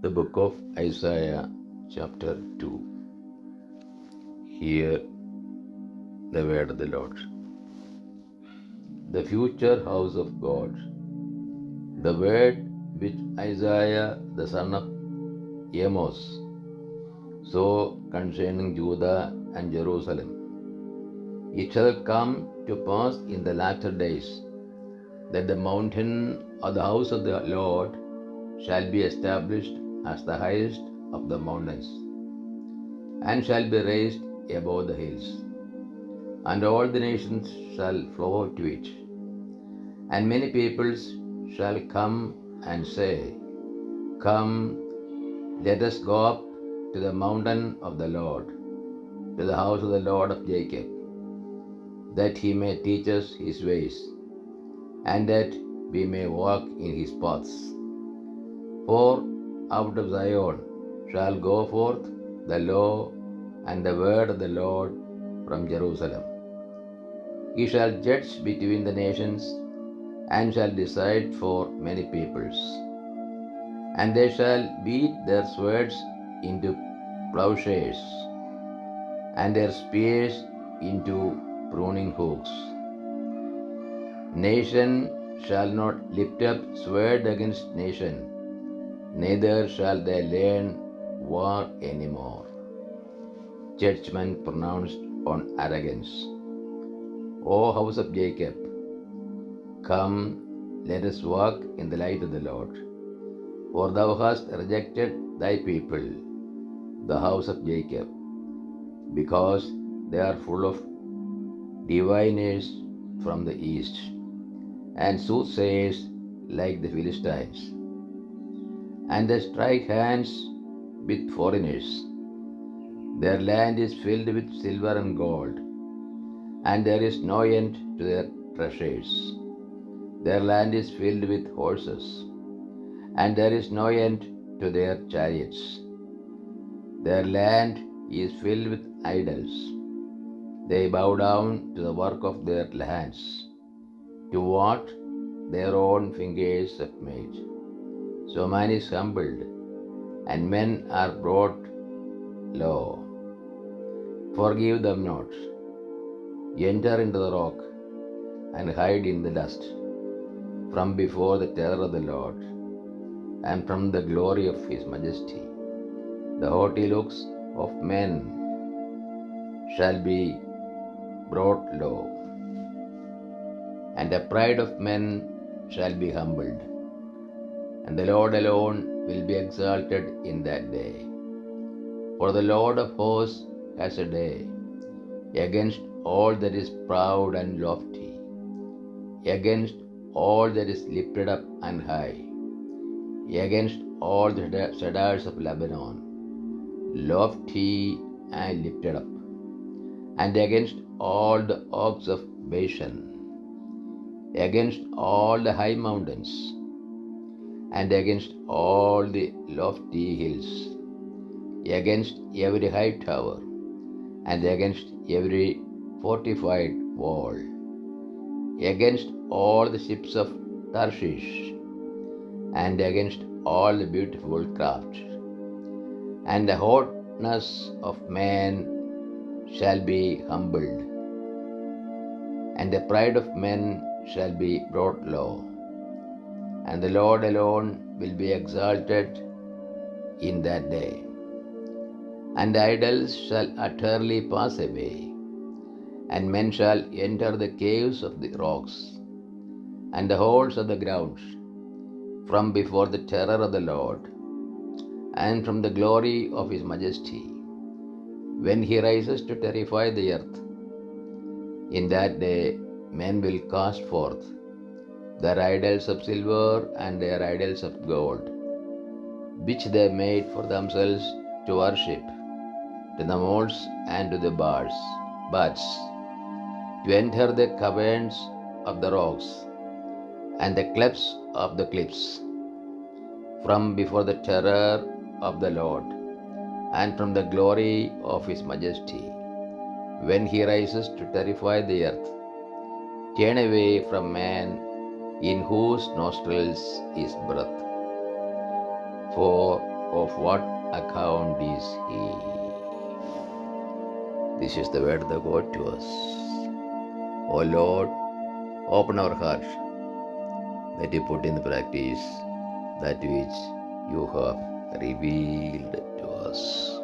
The book of Isaiah, chapter 2. Hear the word of the Lord. The future house of God. The word which Isaiah the son of Amos saw concerning Judah and Jerusalem. It shall come to pass in the latter days that the mountain of the house of the Lord shall be established as the highest of the mountains, and shall be raised above the hills, and all the nations shall flow to it. And many peoples shall come and say, Come, let us go up to the mountain of the Lord, to the house of the Lord of Jacob, that he may teach us his ways, and that we may walk in his paths. For out of Zion shall go forth the law and the word of the Lord from Jerusalem. He shall judge between the nations, and shall decide for many peoples. And they shall beat their swords into plowshares, and their spears into pruning hooks. Nation shall not lift up sword against nation, neither shall they learn war any more. Judgment pronounced on arrogance. O house of Jacob, come, let us walk in the light of the Lord. For thou hast rejected thy people, the house of Jacob, because they are full of diviners from the east, and soothsayers like the Philistines. And they strike hands with foreigners. Their land is filled with silver and gold, and there is no end to their treasures. Their land is filled with horses, and there is no end to their chariots. Their land is filled with idols. They bow down to the work of their hands, to what their own fingers have made. So man is humbled, and men are brought low. Forgive them not. Enter into the rock, and hide in the dust, from before the terror of the Lord, and from the glory of his majesty. The haughty looks of men shall be brought low, and the pride of men shall be humbled, and the Lord alone will be exalted in that day. For the Lord of hosts has a day against all that is proud and lofty, against all that is lifted up and high, against all the cedars of Lebanon, lofty and lifted up, and against all the oaks of Bashan, against all the high mountains, and against all the lofty hills, against every high tower, and against every fortified wall, against all the ships of Tarshish, and against all the beautiful craft. And the haughtiness of man shall be humbled, and the pride of men shall be brought low, and the Lord alone will be exalted in that day. And the idols shall utterly pass away, and men shall enter the caves of the rocks, and the holes of the ground, from before the terror of the Lord, and from the glory of his majesty, when he rises to terrify the earth. In that day men will cast forth their idols of silver and their idols of gold, which they made for themselves to worship, to the molds and to the buds, to enter the caverns of the rocks and the clefts of the cliffs, from before the terror of the Lord, and from the glory of his majesty, when he rises to terrify the earth. Turn away from man in whose nostrils is breath. For of what account is he? This is the word of God to us. O Lord, open our hearts that we put in practice that which you have revealed to us.